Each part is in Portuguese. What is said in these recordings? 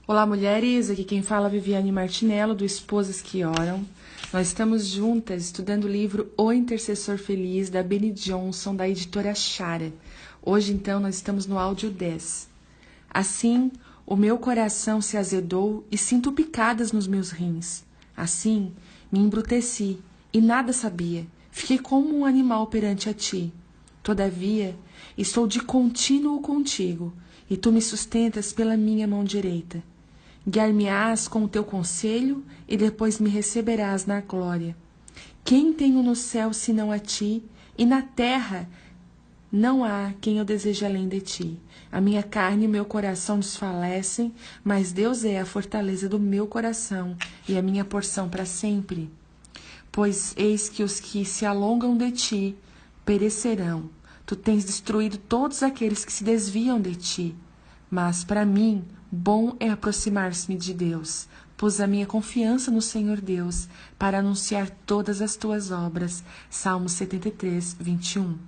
Olá, mulheres. Aqui quem fala é Viviane Martinello, do Esposas que Oram. Nós estamos juntas estudando o livro O Intercessor Feliz, da Beni Johnson, da editora Chara. Hoje, então, nós estamos no áudio 10. Assim, o meu coração se azedou e sinto picadas nos meus rins. Assim, me embruteci e nada sabia. Fiquei como um animal perante a ti. Todavia, estou de contínuo contigo, e tu me sustentas pela minha mão direita. Guiar-me-ás com o teu conselho, e depois me receberás na glória. Quem tenho no céu senão a ti, e na terra não há quem eu deseje além de ti. A minha carne e meu coração desfalecem, mas Deus é a fortaleza do meu coração e a minha porção para sempre. Pois eis que os que se alongam de ti perecerão. Tu tens destruído todos aqueles que se desviam de ti. Mas para mim, bom é aproximar-se-me de Deus. Pus a minha confiança no Senhor Deus para anunciar todas as tuas obras. Salmos 73, 21.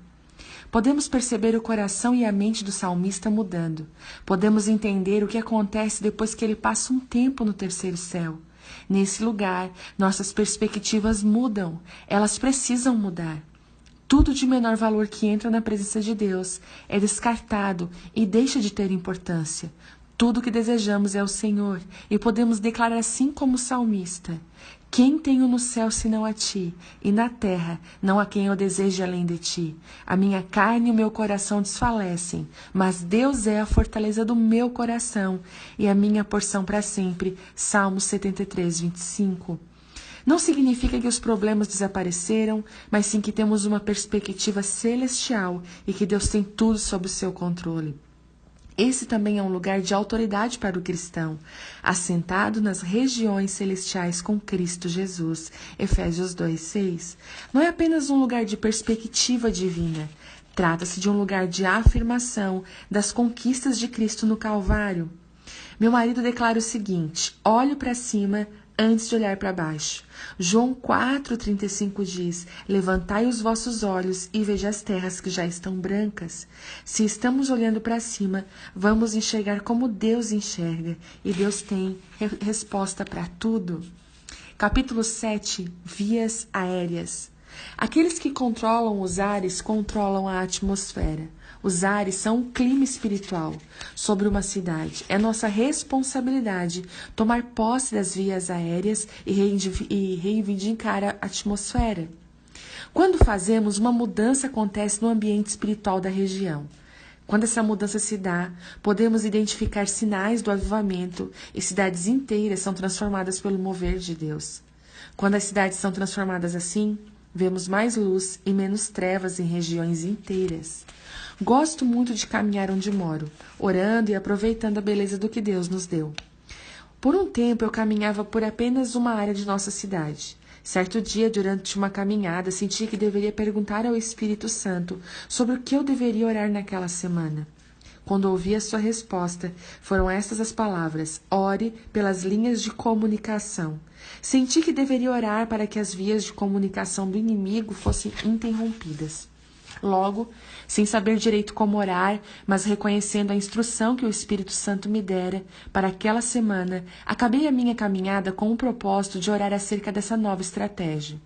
Podemos perceber o coração e a mente do salmista mudando. Podemos entender o que acontece depois que ele passa um tempo no terceiro céu. Nesse lugar, nossas perspectivas mudam. Elas precisam mudar. Tudo de menor valor que entra na presença de Deus é descartado e deixa de ter importância. Tudo o que desejamos é o Senhor, e podemos declarar assim como o salmista: quem tenho no céu senão a ti, e na terra não há quem eu deseje além de ti. A minha carne e o meu coração desfalecem, mas Deus é a fortaleza do meu coração e a minha porção para sempre. Salmos 73, 25. Não significa que os problemas desapareceram, mas sim que temos uma perspectiva celestial e que Deus tem tudo sob o seu controle. Esse também é um lugar de autoridade para o cristão, assentado nas regiões celestiais com Cristo Jesus. Efésios 2:6. Não é apenas um lugar de perspectiva divina. Trata-se de um lugar de afirmação das conquistas de Cristo no Calvário. Meu marido declara o seguinte: olho para cima antes de olhar para baixo. João 4,35 diz: levantai os vossos olhos e veja as terras que já estão brancas. Se estamos olhando para cima, vamos enxergar como Deus enxerga, e Deus tem resposta para tudo. Capítulo 7, Vias aéreas. Aqueles que controlam os ares controlam a atmosfera. Os ares são um clima espiritual sobre uma cidade. É nossa responsabilidade tomar posse das vias aéreas e reivindicar a atmosfera. Quando fazemos, uma mudança acontece no ambiente espiritual da região. Quando essa mudança se dá, podemos identificar sinais do avivamento e cidades inteiras são transformadas pelo mover de Deus. Quando as cidades são transformadas assim, vemos mais luz e menos trevas em regiões inteiras. Gosto muito de caminhar onde moro, orando e aproveitando a beleza do que Deus nos deu. Por um tempo eu caminhava por apenas uma área de nossa cidade. Certo dia, durante uma caminhada, senti que deveria perguntar ao Espírito Santo sobre o que eu deveria orar naquela semana. Quando ouvi a sua resposta, foram estas as palavras: ore pelas linhas de comunicação. Senti que deveria orar para que as vias de comunicação do inimigo fossem interrompidas. Logo, sem saber direito como orar, mas reconhecendo a instrução que o Espírito Santo me dera para aquela semana, acabei a minha caminhada com o propósito de orar acerca dessa nova estratégia.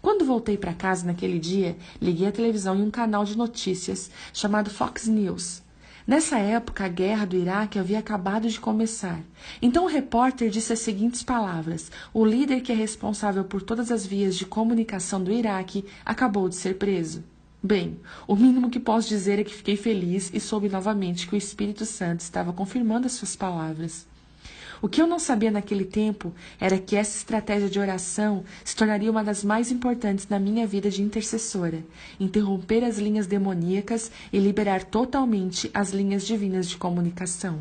Quando voltei para casa naquele dia, liguei a televisão em um canal de notícias chamado Fox News. Nessa época, a guerra do Iraque havia acabado de começar. Então o repórter disse as seguintes palavras: o líder que é responsável por todas as vias de comunicação do Iraque acabou de ser preso. Bem, o mínimo que posso dizer é que fiquei feliz e soube novamente que o Espírito Santo estava confirmando as suas palavras. O que eu não sabia naquele tempo era que essa estratégia de oração se tornaria uma das mais importantes na minha vida de intercessora, interromper as linhas demoníacas e liberar totalmente as linhas divinas de comunicação.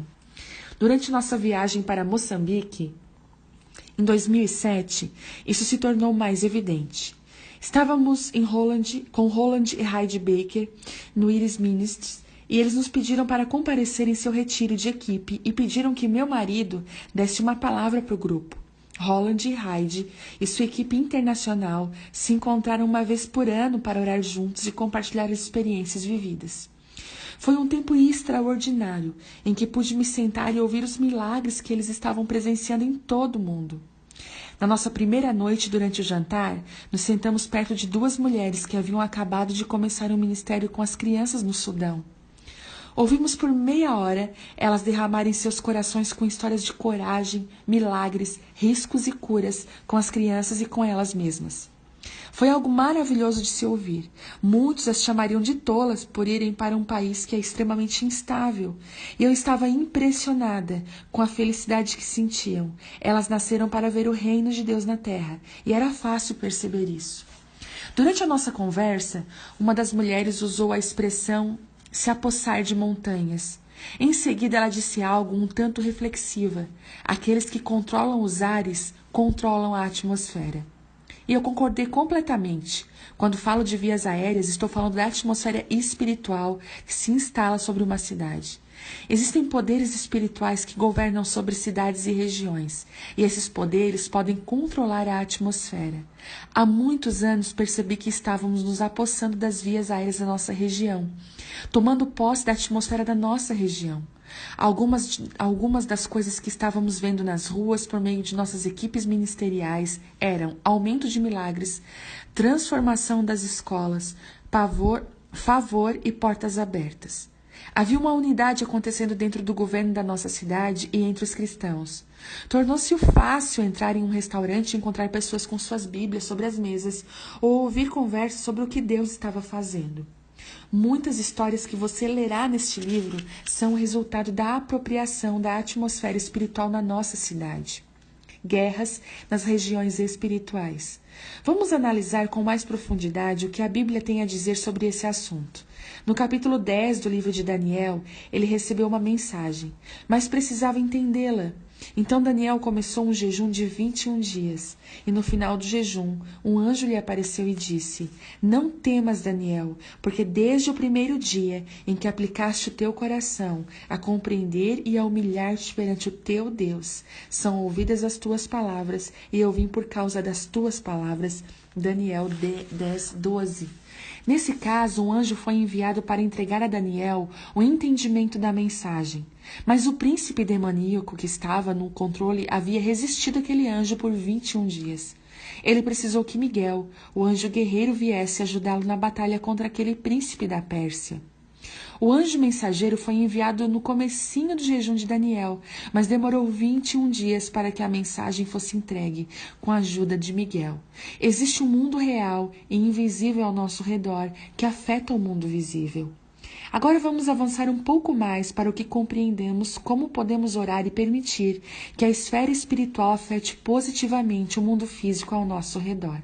Durante nossa viagem para Moçambique, em 2007, isso se tornou mais evidente. Estávamos com Roland e Heidi Baker no Iris Ministries e eles nos pediram para comparecer em seu retiro de equipe e pediram que meu marido desse uma palavra para o grupo. Roland e Heidi e sua equipe internacional se encontraram uma vez por ano para orar juntos e compartilhar experiências vividas. Foi um tempo extraordinário, em que pude me sentar e ouvir os milagres que eles estavam presenciando em todo o mundo. Na nossa primeira noite durante o jantar, nos sentamos perto de duas mulheres que haviam acabado de começar um ministério com as crianças no Sudão. Ouvimos por meia hora elas derramarem seus corações com histórias de coragem, milagres, riscos e curas com as crianças e com elas mesmas. Foi algo maravilhoso de se ouvir. Muitos as chamariam de tolas por irem para um país que é extremamente instável. E eu estava impressionada com a felicidade que sentiam. Elas nasceram para ver o reino de Deus na terra, e era fácil perceber isso. Durante a nossa conversa, uma das mulheres usou a expressão se apossar de montanhas. Em seguida, ela disse algo um tanto reflexiva. Aqueles que controlam os ares controlam a atmosfera. E eu concordei completamente. Quando falo de vias aéreas, estou falando da atmosfera espiritual que se instala sobre uma cidade. Existem poderes espirituais que governam sobre cidades e regiões, e esses poderes podem controlar a atmosfera. Há muitos anos percebi que estávamos nos apossando das vias aéreas da nossa região, tomando posse da atmosfera da nossa região. Algumas das coisas que estávamos vendo nas ruas por meio de nossas equipes ministeriais eram aumento de milagres, transformação das escolas, favor e portas abertas. Havia uma unidade acontecendo dentro do governo da nossa cidade e entre os cristãos. Tornou-se fácil entrar em um restaurante e encontrar pessoas com suas Bíblias sobre as mesas ou ouvir conversas sobre o que Deus estava fazendo. Muitas histórias que você lerá neste livro são o resultado da apropriação da atmosfera espiritual na nossa cidade. Guerras nas regiões espirituais. Vamos analisar com mais profundidade o que a Bíblia tem a dizer sobre esse assunto. No capítulo 10 do livro de Daniel, ele recebeu uma mensagem, mas precisava entendê-la. Então Daniel começou um jejum de 21 dias, e no final do jejum, um anjo lhe apareceu e disse: Não temas, Daniel, porque desde o primeiro dia em que aplicaste o teu coração a compreender e a humilhar-te perante o teu Deus, são ouvidas as tuas palavras, e eu vim por causa das tuas palavras. Daniel 10, 12. Nesse caso, um anjo foi enviado para entregar a Daniel o entendimento da mensagem. Mas o príncipe demoníaco que estava no controle havia resistido àquele anjo por 21 dias. Ele precisou que Miguel, o anjo guerreiro, viesse ajudá-lo na batalha contra aquele príncipe da Pérsia. O anjo mensageiro foi enviado no comecinho do jejum de Daniel, mas demorou 21 dias para que a mensagem fosse entregue, com a ajuda de Miguel. Existe um mundo real e invisível ao nosso redor que afeta o mundo visível. Agora vamos avançar um pouco mais para o que compreendemos como podemos orar e permitir que a esfera espiritual afete positivamente o mundo físico ao nosso redor.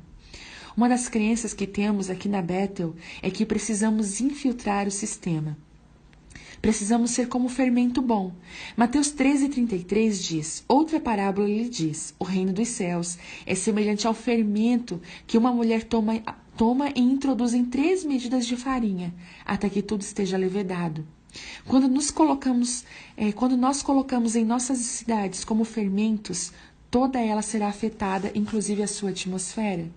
Uma das crenças que temos aqui na Bethel é que precisamos infiltrar o sistema. Precisamos ser como fermento bom. Mateus 13:33 diz, outra parábola lhe diz, o reino dos céus é semelhante ao fermento que uma mulher toma e introduz em 3 medidas de farinha, até que tudo esteja levedado. Quando nós colocamos em nossas cidades como fermentos, toda ela será afetada, inclusive a sua atmosfera.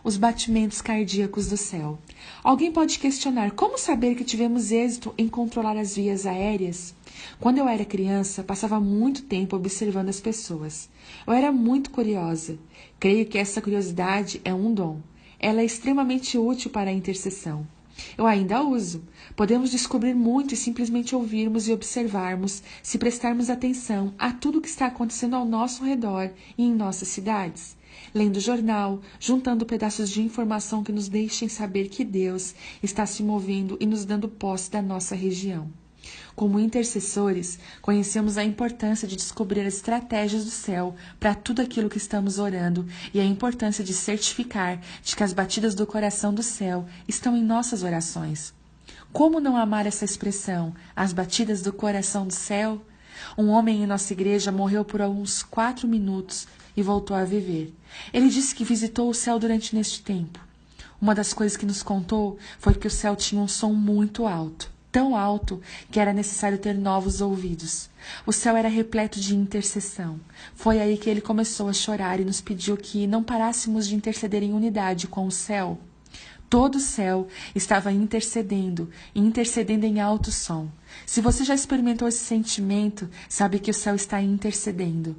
Os batimentos cardíacos do céu. Alguém pode questionar como saber que tivemos êxito em controlar as vias aéreas? Quando eu era criança, passava muito tempo observando as pessoas. Eu era muito curiosa. Creio que essa curiosidade é um dom. Ela é extremamente útil para a intercessão. Eu ainda a uso. Podemos descobrir muito e simplesmente ouvirmos e observarmos, se prestarmos atenção a tudo o que está acontecendo ao nosso redor e em nossas cidades. Lendo o jornal, juntando pedaços de informação que nos deixem saber que Deus está se movendo e nos dando posse da nossa região. Como intercessores, conhecemos a importância de descobrir as estratégias do céu para tudo aquilo que estamos orando e a importância de certificar de que as batidas do coração do céu estão em nossas orações. Como não amar essa expressão, as batidas do coração do céu? Um homem em nossa igreja morreu por uns 4 minutos e voltou a viver. Ele disse que visitou o céu durante neste tempo. Uma das coisas que nos contou foi que o céu tinha um som muito alto, tão alto que era necessário ter novos ouvidos. O céu era repleto de intercessão. Foi aí que ele começou a chorar e nos pediu que não parássemos de interceder em unidade com o céu. Todo o céu estava intercedendo, e intercedendo em alto som. Se você já experimentou esse sentimento, sabe que o céu está intercedendo.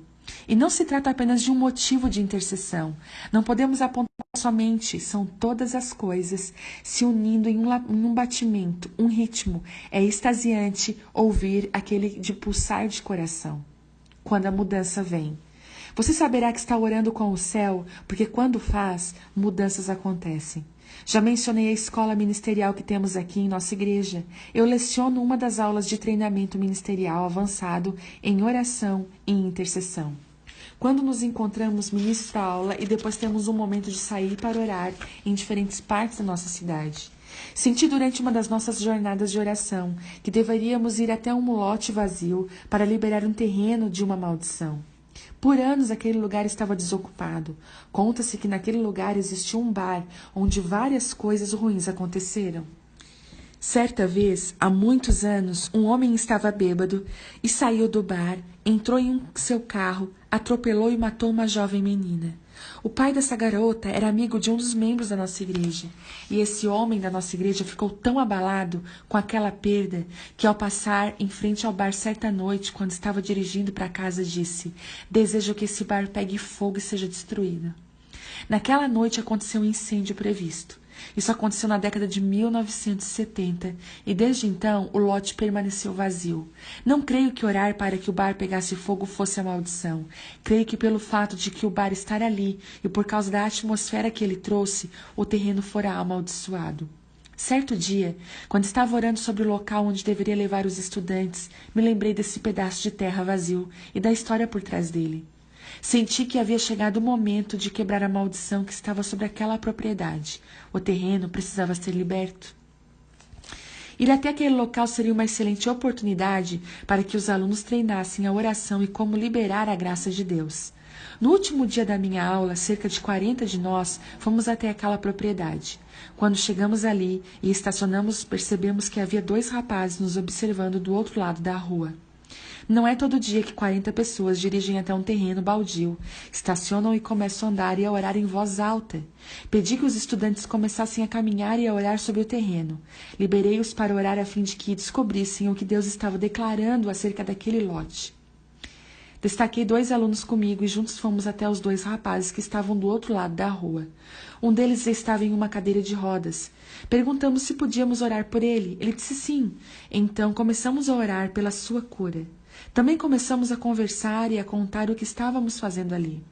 E não se trata apenas de um motivo de intercessão. Não podemos apontar somente, são todas as coisas se unindo em um batimento, um ritmo. É extasiante ouvir aquele de pulsar de coração. Quando a mudança vem, você saberá que está orando com o céu, porque quando faz, mudanças acontecem. Já mencionei a escola ministerial que temos aqui em nossa igreja. Eu leciono uma das aulas de treinamento ministerial avançado em oração e intercessão. Quando nos encontramos, ministro a aula e depois temos um momento de sair para orar em diferentes partes da nossa cidade. Senti durante uma das nossas jornadas de oração que deveríamos ir até um lote vazio para liberar um terreno de uma maldição. Por anos aquele lugar estava desocupado. Conta-se que naquele lugar existia um bar onde várias coisas ruins aconteceram. Certa vez, há muitos anos, um homem estava bêbado e saiu do bar, entrou em seu carro, atropelou e matou uma jovem menina. O pai dessa garota era amigo de um dos membros da nossa igreja, e esse homem da nossa igreja ficou tão abalado com aquela perda que, ao passar em frente ao bar certa noite, quando estava dirigindo para casa, disse: "Desejo que esse bar pegue fogo e seja destruído." Naquela noite aconteceu um incêndio previsto. Isso aconteceu na década de 1970 e desde então o lote permaneceu vazio. Não creio que orar para que o bar pegasse fogo fosse a maldição. Creio que pelo fato de que o bar estar ali e por causa da atmosfera que ele trouxe, o terreno fora amaldiçoado. Certo dia, quando estava orando sobre o local onde deveria levar os estudantes, me lembrei desse pedaço de terra vazio e da história por trás dele. Senti que havia chegado o momento de quebrar a maldição que estava sobre aquela propriedade. O terreno precisava ser liberto. Ir até aquele local seria uma excelente oportunidade para que os alunos treinassem a oração e como liberar a graça de Deus. No último dia da minha aula, cerca de 40 de nós fomos até aquela propriedade. Quando chegamos ali e estacionamos, percebemos que havia 2 rapazes nos observando do outro lado da rua. Não é todo dia que 40 pessoas dirigem até um terreno baldio, estacionam e começam a andar e a orar em voz alta. Pedi que os estudantes começassem a caminhar e a orar sobre o terreno. Liberei-os para orar a fim de que descobrissem o que Deus estava declarando acerca daquele lote. Destaquei 2 alunos comigo e juntos fomos até os 2 rapazes que estavam do outro lado da rua. Um deles estava em uma cadeira de rodas. Perguntamos se podíamos orar por ele. Ele disse sim. Então começamos a orar pela sua cura. Também começamos a conversar e a contar o que estávamos fazendo ali.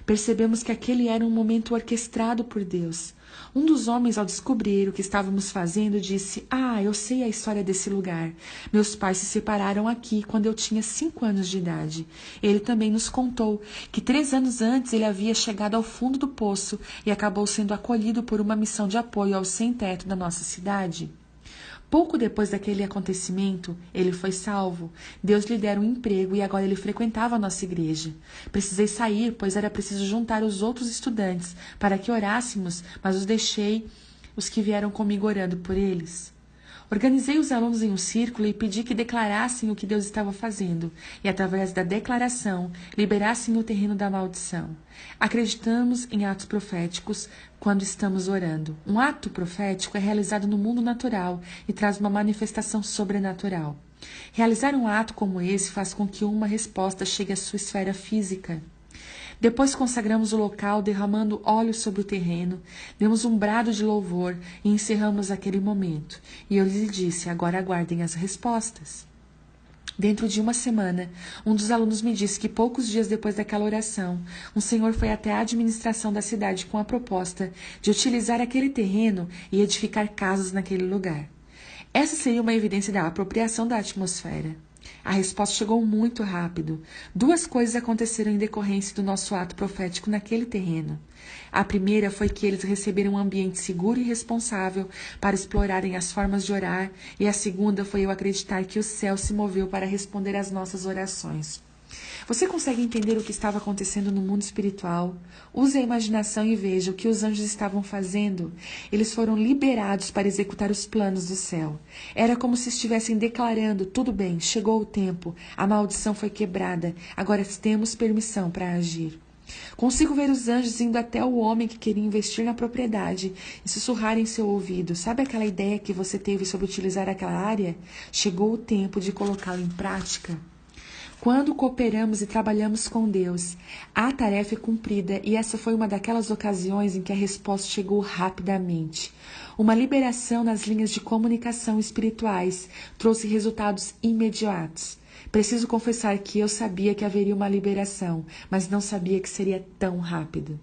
Percebemos que aquele era um momento orquestrado por Deus. Um dos homens, ao descobrir o que estávamos fazendo, disse: eu sei a história desse lugar. Meus pais se separaram aqui quando eu tinha 5 anos de idade. Ele também nos contou que 3 anos antes ele havia chegado ao fundo do poço e acabou sendo acolhido por uma missão de apoio aos sem-teto da nossa cidade. Pouco depois daquele acontecimento, ele foi salvo. Deus lhe dera um emprego e agora ele frequentava a nossa igreja. Precisei sair, pois era preciso juntar os outros estudantes para que orássemos, mas os deixei, os que vieram comigo orando por eles. Organizei os alunos em um círculo e pedi que declarassem o que Deus estava fazendo e, através da declaração, liberassem o terreno da maldição. Acreditamos em atos proféticos quando estamos orando. Um ato profético é realizado no mundo natural e traz uma manifestação sobrenatural. Realizar um ato como esse faz com que uma resposta chegue à sua esfera física. Depois consagramos o local, derramando óleo sobre o terreno, demos um brado de louvor e encerramos aquele momento. E eu lhe disse: agora aguardem as respostas. Dentro de uma semana, um dos alunos me disse que poucos dias depois daquela oração, um senhor foi até a administração da cidade com a proposta de utilizar aquele terreno e edificar casas naquele lugar. Essa seria uma evidência da apropriação da atmosfera. A resposta chegou muito rápido. 2 coisas aconteceram em decorrência do nosso ato profético naquele terreno. A primeira foi que eles receberam um ambiente seguro e responsável para explorarem as formas de orar, e a segunda foi eu acreditar que o céu se moveu para responder às nossas orações. Você consegue entender o que estava acontecendo no mundo espiritual? Use a imaginação e veja o que os anjos estavam fazendo. Eles foram liberados para executar os planos do céu. Era como se estivessem declarando: tudo bem, chegou o tempo, a maldição foi quebrada, agora temos permissão para agir. Consigo ver os anjos indo até o homem que queria investir na propriedade e sussurrar em seu ouvido: sabe aquela ideia que você teve sobre utilizar aquela área? Chegou o tempo de colocá-la em prática. Quando cooperamos e trabalhamos com Deus, a tarefa é cumprida e essa foi uma daquelas ocasiões em que a resposta chegou rapidamente. Uma liberação nas linhas de comunicação espirituais trouxe resultados imediatos. Preciso confessar que eu sabia que haveria uma liberação, mas não sabia que seria tão rápida.